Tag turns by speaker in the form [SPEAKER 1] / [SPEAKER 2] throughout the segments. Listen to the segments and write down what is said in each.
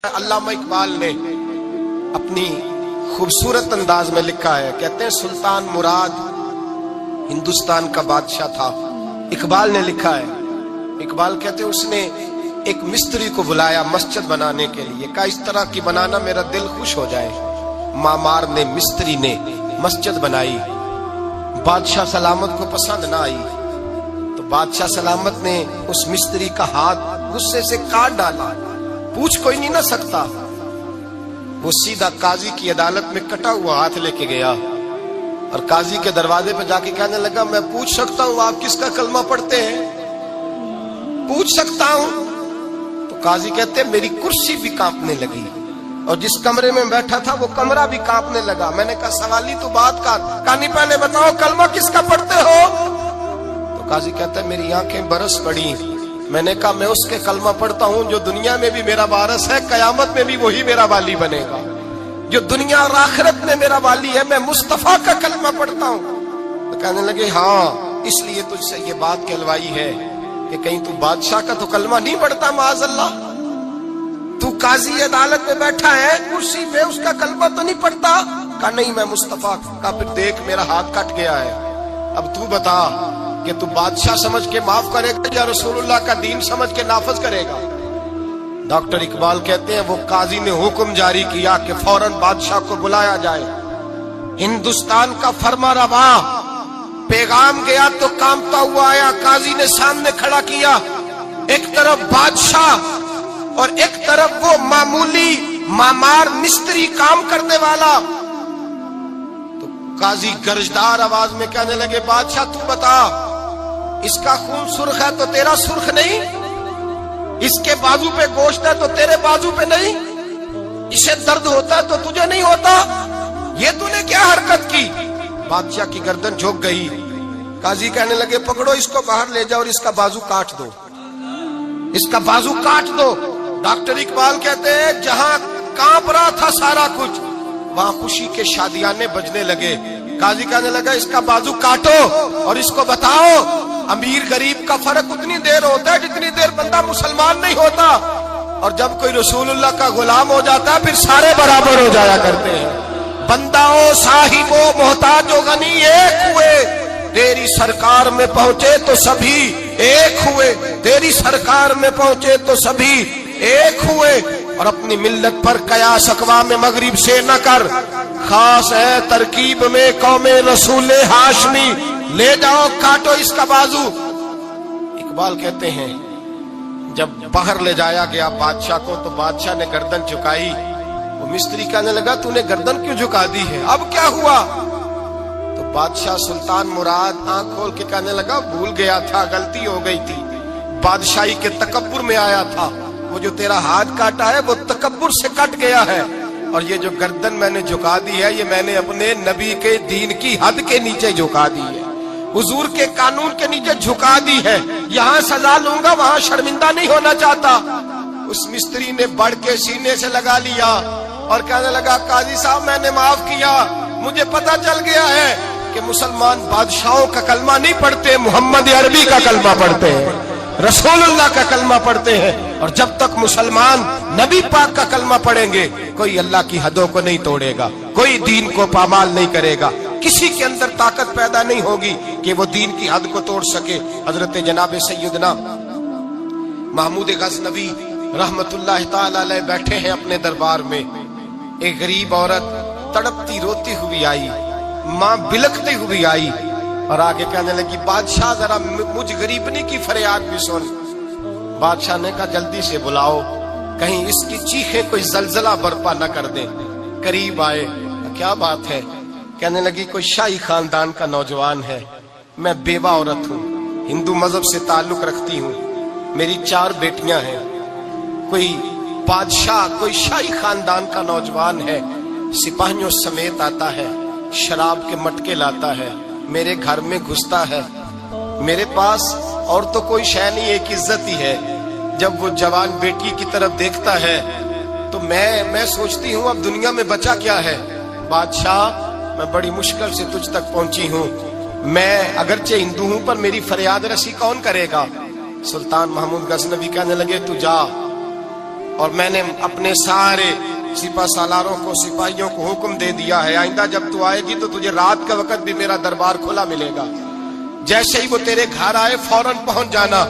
[SPEAKER 1] علامہ اقبال نے اپنی خوبصورت انداز میں لکھا ہے، کہتے ہیں سلطان مراد ہندوستان کا بادشاہ تھا۔ اقبال نے لکھا ہے، اقبال کہتے ہیں اس نے ایک مستری کو بلایا مسجد بنانے کے لیے، کہا اس طرح کی بنانا میرا دل خوش ہو جائے۔ معمار نے مستری نے مسجد بنائی، بادشاہ سلامت کو پسند نہ آئی تو بادشاہ سلامت نے اس مستری کا ہاتھ غصے سے کاٹ ڈالا، پوچھ کوئی نہیں نہ سکتا۔ وہ سیدھا قاضی کی عدالت میں کٹا ہوا ہاتھ لے کے گیا اور قاضی کے دروازے پہ جا کے کہنے لگا میں پوچھ سکتا ہوں آپ کس کا کلمہ پڑھتے ہیں؟ پوچھ سکتا ہوں؟ تو قاضی کہتے ہیں میری کرسی بھی کانپنے لگی اور جس کمرے میں بیٹھا تھا وہ کمرہ بھی کانپنے لگا۔ میں نے کہا سوالی تو بات کا، کہانی پہلے بتاؤ کلمہ کس کا پڑھتے ہو؟ تو قاضی کہتا ہے میری آنکھیں برس پڑی۔ میں نے کہا میں اس کے کلمہ پڑھتا ہوں جو دنیا میں بھی میرا وارث ہے، قیامت میں بھی وہی میرا والی بنے گا، جو دنیا اور آخرت میں میرا والی ہے، میں مصطفیٰ کا کلمہ پڑھتا ہوں۔ تو کہنے لگے ہاں اس لیے تجھ سے یہ بات کہلوائی ہے کہ کہیں تو بادشاہ کا تو کلمہ نہیں پڑھتا، معاذ اللہ، تو قاضی عدالت میں بیٹھا ہے کرسی پہ، اس کا کلمہ تو نہیں پڑھتا؟ کہا نہیں میں مصطفیٰ کا۔ پھر دیکھ میرا ہاتھ کٹ گیا ہے، اب تو بتا کہ تو بادشاہ سمجھ کے معاف کرے گا یا رسول اللہ کا دین سمجھ کے نافذ کرے گا؟ ڈاکٹر اقبال کہتے ہیں وہ قاضی نے حکم جاری کیا کہ فوراً بادشاہ کو بلایا جائے۔ ہندوستان کا فرما روا پیغام گیا تو کامتا ہوا آیا، قاضی نے سامنے کھڑا کیا، ایک طرف بادشاہ اور ایک طرف وہ معمولی معمار مستری کام کرنے والا۔ تو قاضی گرجدار آواز میں کہنے لگے بادشاہ تو بتا، اس کا خون سرخ ہے تو تیرا سرخ نہیں؟ اس کے بازو پہ گوشت ہے تو تیرے بازو پہ نہیں؟ اسے درد ہوتا ہے تو تجھے نہیں ہوتا؟ یہ تو نے کیا حرکت کی؟ بادشاہ کی گردن جھک گئی۔ قاضی کہنے لگے پکڑو اس کو باہر لے جاؤ اور اس کا بازو کاٹ دو، اس کا بازو کاٹ دو۔ ڈاکٹر اقبال کہتے ہیں جہاں کانپ رہا تھا سارا کچھ وہاں خوشی کے شادیانے بجنے لگے۔ قاضی کہنے لگا اس کا بازو کاٹو اور اس کو بتاؤ امیر غریب کا فرق اتنی دیر ہوتا ہے جتنی دیر بندہ مسلمان نہیں ہوتا، اور جب کوئی رسول اللہ کا غلام ہو جاتا ہے پھر سارے برابر ہو جایا کرتے ہیں۔ بندہ و صاحب و محتاج و غنی ایک ہوئے، تیری سرکار میں پہنچے تو سبھی ایک ہوئے، تیری سرکار میں پہنچے تو سبھی ایک ہوئے۔ اور اپنی ملت پر قیاس اقوام مغرب سے نہ کر، خاص ہے ترکیب میں قوم رسول ہاشمی، لے جاؤ کاٹو اس کا بازو۔ اقبال کہتے ہیں جب باہر لے جایا گیا بادشاہ کو تو بادشاہ نے گردن جھکائی۔ وہ مستری کہنے لگا تو نے گردن کیوں جھکا دی ہے، اب کیا ہوا؟ تو بادشاہ سلطان مراد آنکھ کھول کے کہنے لگا بھول گیا تھا، غلطی ہو گئی تھی، بادشاہی کے تکبر میں آیا تھا، وہ جو تیرا ہاتھ کاٹا ہے وہ تکبر سے کٹ گیا ہے، اور یہ جو گردن میں نے جھکا دی ہے یہ میں نے اپنے نبی کے دین کی حد کے نیچے جھکا دی ہے، حضور کے قانون کے نیچے جھکا دی ہے، یہاں سزا لوں گا وہاں شرمندہ نہیں ہونا چاہتا۔ اس مستری نے بڑھ کے سینے سے لگا لیا اور کہنے لگا قاضی صاحب میں نے معاف کیا، مجھے پتا چل گیا ہے کہ مسلمان بادشاہوں کا کلمہ نہیں پڑھتے، محمد عربی کا کلمہ پڑھتے ہیں، رسول اللہ کا کلمہ پڑھتے ہیں، اور جب تک مسلمان نبی پاک کا کلمہ پڑھیں گے کوئی اللہ کی حدوں کو نہیں توڑے گا، کوئی دین کو پامال نہیں کرے گا، کسی کے اندر طاقت پیدا نہیں ہوگی کہ وہ دین کی حد کو توڑ سکے۔ حضرت جناب سیدنا محمود غزنوی رحمت اللہ تعالی علیہ بیٹھے ہیں اپنے دربار میں، ایک غریب عورت تڑپتی روتی ہوئی آئی، ماں بلکتی ہوئی آئی اور آگے کہنے لگی بادشاہ ذرا مجھ غریبنی کی فریاد بھی سن۔ بادشاہ نے کہا جلدی سے بلاؤ کہیں اس کی چیخیں کوئی زلزلہ برپا نہ کر دیں۔ قریب آئے، کیا بات ہے؟ کہنے لگی کوئی شاہی خاندان کا نوجوان ہے، میں بیوہ عورت ہوں، ہندو مذہب سے تعلق رکھتی ہوں، میری 4 بیٹیاں ہیں، کوئی بادشاہ کوئی شاہی خاندان کا نوجوان ہے، سپاہیوں سمیت آتا ہے، شراب کے مٹکے لاتا ہے، میرے گھر میں گھستا ہے، میرے پاس اور تو کوئی شے نہیں، ایک عزت ہی ہے۔ جب وہ جوان بیٹی کی طرف دیکھتا ہے تو میں سوچتی ہوں اب دنیا میں بچا کیا ہے؟ بادشاہ میں بڑی مشکل سے تجھ تک پہنچی ہوں، میں اگرچہ ہندو ہوں پر میری فریاد رسی کون کرے گا؟ سلطان محمود غزنوی کہنے لگے تو جا اور میں نے اپنے سارے سپہ سالاروں کو سپاہیوں کو حکم دے دیا ہے آئندہ جب تو آئے گی تو تجھے رات کا وقت بھی میرا دربار کھلا ملے گا، جیسے ہی وہ تیرے گھر آئے فوراً پہنچ جانا،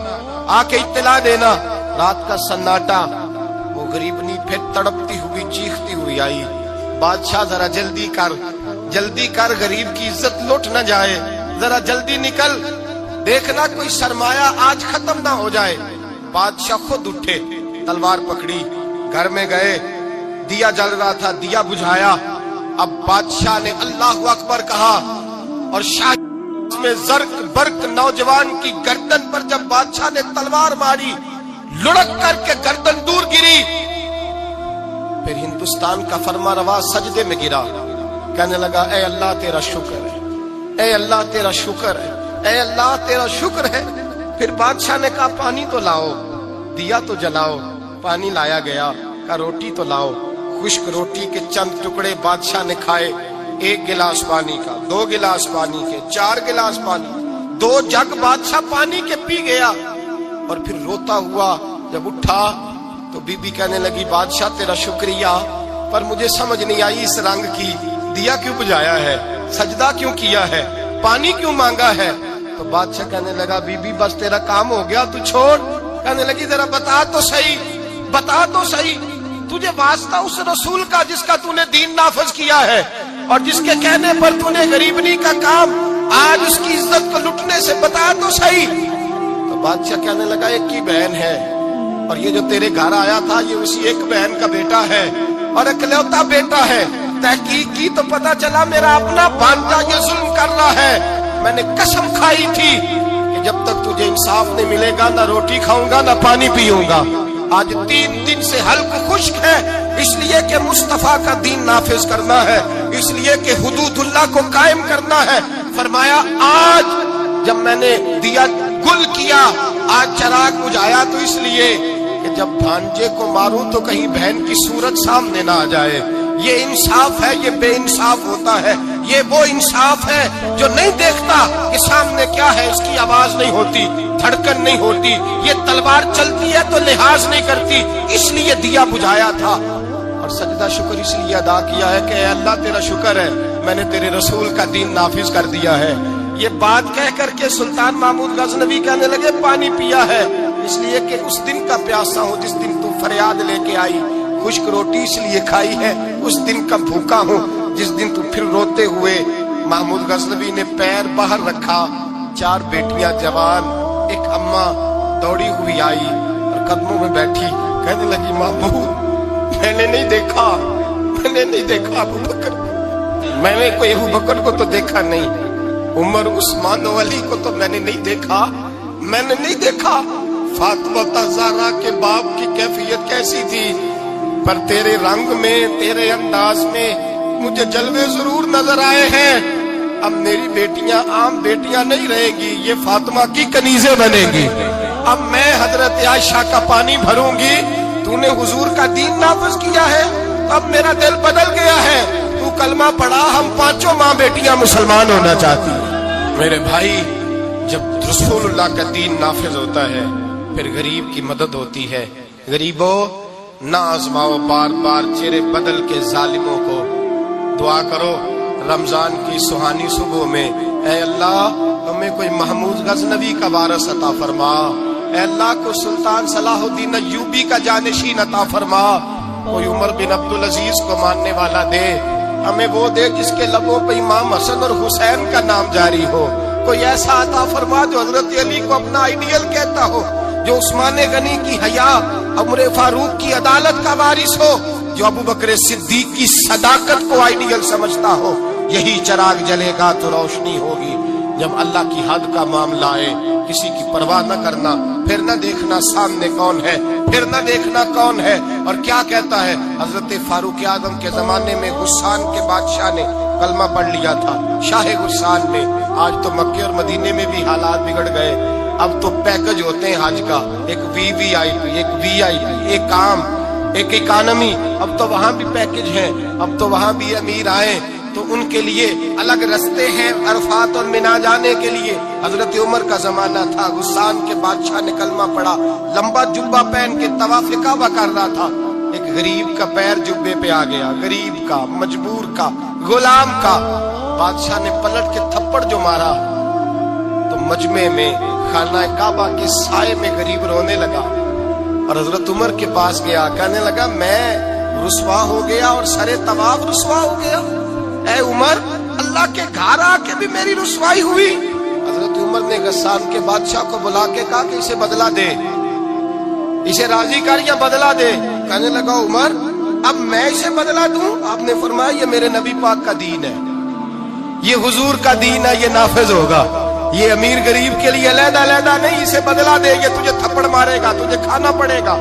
[SPEAKER 1] آ کے اطلاع دینا۔ رات کا سناٹا، وہ غریبنی پھر تڑپتی ہوئی چیختی ہوئی آئی، بادشاہ ذرا جلدی کر غریب کی عزت لٹ نہ جائے، ذرا جلدی نکل، دیکھنا کوئی سرمایہ آج ختم نہ ہو جائے۔ بادشاہ خود اٹھے، تلوار پکڑی، گھر میں گئے، دیا جل رہا تھا، دیا بجھایا۔ اب بادشاہ نے اللہ اکبر کہا اور شاہ میں زرق برق نوجوان کی گردن پر جب بادشاہ نے تلوار ماری، لڑک کر کے گردن دور گری۔ پھر ہندوستان کا فرما روا سجدے میں گرا، کہنے لگا اے اللہ تیرا شکر ہے، اے اللہ تیرا شکر ہے، اے اللہ تیرا شکر ہے۔ پھر بادشاہ نے کہا پانی تو لاؤ، دیا تو جلاؤ، پانی لایا گیا، کہا روٹی تو لاؤ۔ خشک روٹی کے چند ٹکڑے بادشاہ نے کھائے، 1 گلاس پانی کا، 2 گلاس پانی کے، 4 گلاس پانی، 2 جگ بادشاہ پانی کے پی گیا۔ اور پھر روتا ہوا جب اٹھا تو بی بی کہنے لگی بادشاہ تیرا شکریہ، پر مجھے سمجھ نہیں آئی اس رنگ کی، دیا کیوں بجھایا ہے، سجدہ کیوں کیا ہے، پانی کیوں مانگا ہے؟ تو بادشاہ کہنے لگا بی بی بس تیرا کام ہو گیا، تو چھوڑ۔ کہنے لگی ذرا بتا تو صحیح، تجھے واسطہ اس رسول کا جس کا تو نے دین نافذ کیا ہے اور جس کے کہنے پر تو نے غریبنی کا کام آج اس کی عزت کو لٹنے سے، بتا تو صحیح۔ تو بادشاہ کہنے لگا ایک کی بہن ہے، اور یہ جو تیرے گھر آیا تھا یہ اسی ایک بہن کا بیٹا ہے اور اکلوتا بیٹا ہے۔ تحقیق کی تو پتا چلا میرا اپنا بھانجا یہ ظلم کر رہا ہے۔ میں نے قسم کھائی تھی کہ جب تک تجھے انصاف نہیں ملے گا نہ روٹی کھاؤں گا نہ پانی پیوں گا۔ آج 3 دن سے حلق خشک ہے، اس لیے کہ مصطفیٰ کا دین نافذ کرنا ہے، اس لیے کہ حدود اللہ کو قائم کرنا ہے۔ فرمایا آج جب میں نے دیا گل کیا، آج چراغ بجھایا تو اس لیے کہ جب بھانجے کو ماروں تو کہیں بہن کی صورت سامنے نہ آ جائے۔ یہ انصاف ہے، یہ بے انصاف ہوتا ہے۔ یہ وہ انصاف ہے جو نہیں دیکھتا کہ سامنے کیا ہے، اس کی آواز نہیں ہوتی، دھڑکن نہیں ہوتی، یہ تلوار چلتی ہے تو لحاظ نہیں کرتی، اس لیے دیا بجھایا تھا۔ اور سجدہ شکر اس لیے ادا کیا ہے کہ اے اللہ تیرا شکر ہے، میں نے تیرے رسول کا دین نافذ کر دیا ہے۔ یہ بات کہہ کر کے سلطان محمود غزنوی کہنے لگے پانی پیا ہے اس لیے کہ اس دن کا پیاسا ہوں جس دن تو فریاد لے کے آئی، خشک روٹی اس لیے کھائی ہے اس دن کا بھوکا ہوں جس دن تو پھر روتے ہوئے۔ محمود غزنوی نے پیر باہر رکھا، 4 بیٹیاں جوان، ایک اماں دوڑی ہوئی آئی اور قدموں میں بیٹھی، کہنے لگی محمود میں نے نہیں دیکھا ابو بکر، میں نے کوئی ابو بکر کو تو دیکھا نہیں، عمر عثمان و علی کو تو میں نے نہیں دیکھا، فاطمہ زہرا کے باپ کی کیفیت کیسی تھی، پر تیرے رنگ میں تیرے انداز میں مجھے جلوے ضرور نظر آئے ہیں۔ اب میری بیٹیاں عام بیٹیاں نہیں رہے گی، یہ فاطمہ کی کنیزیں بنے گی۔ اب میں حضرت عائشہ کا پانی بھروں گی، تو نے حضور کا دین نافذ کیا ہے، اب میرا دل بدل گیا ہے، تو کلمہ پڑھا، ہم 5 ماں بیٹیاں مسلمان ہونا چاہتی ہیں۔ میرے بھائی جب رسول اللہ کا دین نافذ ہوتا ہے پھر غریب کی مدد ہوتی ہے۔ غریبوں نہ آزماؤ بار بار چہرے بدل کے ظالموں کو، دعا کرو رمضان کی سہانی صبح میں اے اللہ ہمیں کوئی محمود غزنوی کا وارث عطا فرما، اے اللہ کو سلطان صلاح الدین ایوبی کا جانشین عطا فرما، کوئی عمر بن عبدالعزیز کو ماننے والا دے، ہمیں وہ دے جس کے لبوں پہ امام حسن اور حسین کا نام جاری ہو، کوئی ایسا عطا فرما جو حضرت علی کو اپنا آئیڈیل کہتا ہو، جو عثمان غنی کی حیا، عمر فاروق کی عدالت کا وارث ہو، جو ابو بکر صدیق کی صداقت کو آئیڈیل سمجھتا ہو۔ یہی چراغ جلے گا تو روشنی ہوگی۔ جب اللہ کی حد کا معاملہ آئے کسی کی پرواہ نہ کرنا، پھر نہ دیکھنا سامنے کون ہے، پھر نہ دیکھنا کون ہے اور کیا کہتا ہے۔ حضرت فاروق اعظم کے زمانے میں غسان کے بادشاہ نے کلمہ پڑھ لیا تھا، شاہ غسان نے۔ آج تو مکے اور مدینے میں بھی حالات بگڑ گئے، اب تو پیکج ہوتے ہیں حج کا، ایک وی آئی پی، ایک وی آئی پی، ایک عام، ایک اکانومی، اب تو وہاں بھی پیکج ہیں، اب تو وہاں بھی امیر آئے تو ان کے لیے الگ رستے ہیں عرفات اور مینا جانے کے لیے۔ حضرت عمر کا زمانہ تھا، غسان کے بادشاہ نے کلمہ پڑھا، لمبا جبہ پہن کے طواف کعبہ کر رہا تھا، ایک غریب کا پیر جبے پہ آ گیا، غریب کا، مجبور کا، غلام کا. بادشاہ نے پلٹ کے تھپڑ جو مارا تو مجمع میں خانہ کعبہ کے سائے میں غریب رونے لگا اور حضرت عمر کے پاس گیا، کہنے لگا میں رسوا ہو گیا اور سرے طواف رسوا ہو گیا. اے عمر، اللہ کے گھر آ کے بھی میری رسوائی ہوئی. حضرت عمر نے غسان کے بادشاہ کو بلا کے کہا کہ اسے بدلہ دے، اسے راضی کر یا بدلہ دے. کہنے لگا عمر اب میں اسے بدلہ دوں؟ آپ نے فرمایا یہ میرے نبی پاک کا دین ہے، یہ حضور کا دین ہے، یہ نافذ ہوگا. یہ امیر غریب کے لیے علیحدہ علیحدہ نہیں، اسے بدلہ دے، یہ تجھے تھپڑ مارے گا، تجھے کھانا پڑے گا.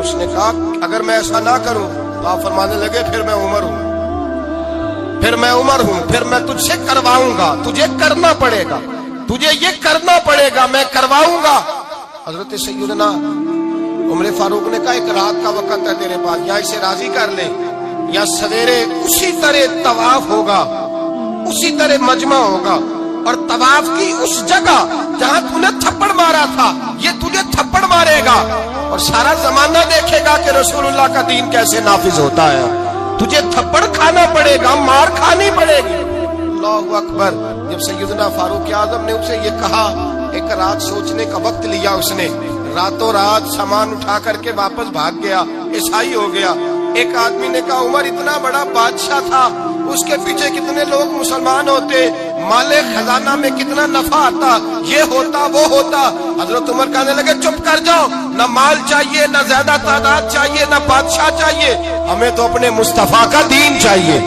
[SPEAKER 1] اس نے کہا اگر میں ایسا نہ کروں تو آپ فرمانے لگے پھر میں عمر ہوں، پھر میں عمر ہوں، پھر میں تجھ سے کرواؤں گا، تجھے کرنا پڑے گا، تجھے یہ کرنا پڑے گا، میں کرواؤں گا. حضرت سیدنا عمر فاروق نے کہا ایک رات کا وقت ہے تیرے پاس، یا اسے راضی کر لے یا سویرے اسی طرح طواف ہوگا، اسی طرح مجمع ہوگا اور طواف کی اس جگہ جہاں تو نے تھپڑ مارا تھا یہ تجھے تھپڑ مارے گا اور سارا زمانہ دیکھے گا کہ رسول اللہ کا دین کیسے نافذ ہوتا ہے. تجھے تھپڑ کھانا پڑے گا، مار کھانی پڑے گی. اللہ اکبر. جب سیدنا فاروق اعظم نے اسے یہ کہا، ایک رات سوچنے کا وقت لیا، اس نے راتوں رات سامان اٹھا کر کے واپس بھاگ گیا، عیسائی ہو گیا. ایک آدمی نے کہا عمر اتنا بڑا بادشاہ تھا، اس کے پیچھے کتنے لوگ مسلمان ہوتے، مال خزانہ میں کتنا نفع آتا، یہ ہوتا وہ ہوتا. حضرت عمر کہنے لگے چپ کر جاؤ، نہ مال چاہیے، نہ زیادہ تعداد چاہیے، نہ بادشاہ چاہیے، ہمیں تو اپنے مصطفیٰ کا دین چاہیے،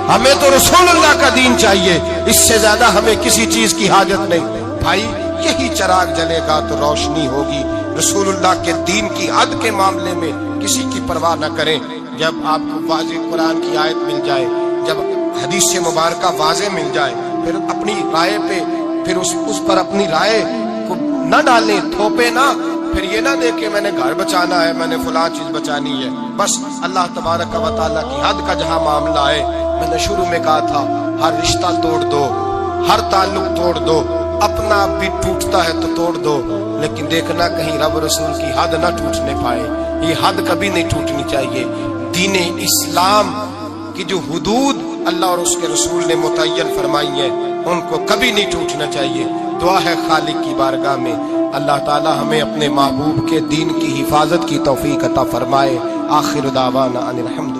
[SPEAKER 1] ہمیں تو رسول اللہ کا دین چاہیے، اس سے زیادہ ہمیں کسی چیز کی حاجت نہیں. بھائی یہی چراغ جلے گا تو روشنی ہوگی. رسول اللہ کے دین کی حد کے معاملے میں کسی کی پرواہ نہ کریں. جب آپ کو واضح قرآن کی آیت مل جائے، جب حدیث مبارکہ واضح مل جائے، پھر اپنی رائے پہ پھر اس پر اپنی رائے کو نہ ڈالیں، تھوپے نہ. پھر یہ نہ دیکھیں میں نے گھر بچانا ہے، میں نے فلاں چیز بچانی ہے. بس اللہ تبارک و تعالیٰ کی حد کا جہاں معاملہ ہے، میں نے شروع میں کہا تھا ہر رشتہ توڑ دو، ہر تعلق توڑ دو، اپنا بھی ٹوٹتا ہے تو توڑ دو، لیکن دیکھنا کہیں رب رسول کی حد نہ ٹوٹنے پائے. یہ حد کبھی نہیں ٹوٹنی چاہیے. دین اسلام کی جو حدود اللہ اور اس کے رسول نے متعین فرمائی ہیں ان کو کبھی نہیں ٹوٹنا چاہیے. دعا ہے خالق کی بارگاہ میں اللہ تعالی ہمیں اپنے محبوب کے دین کی حفاظت کی توفیق عطا فرمائے. آخر دعوانا ان الحمد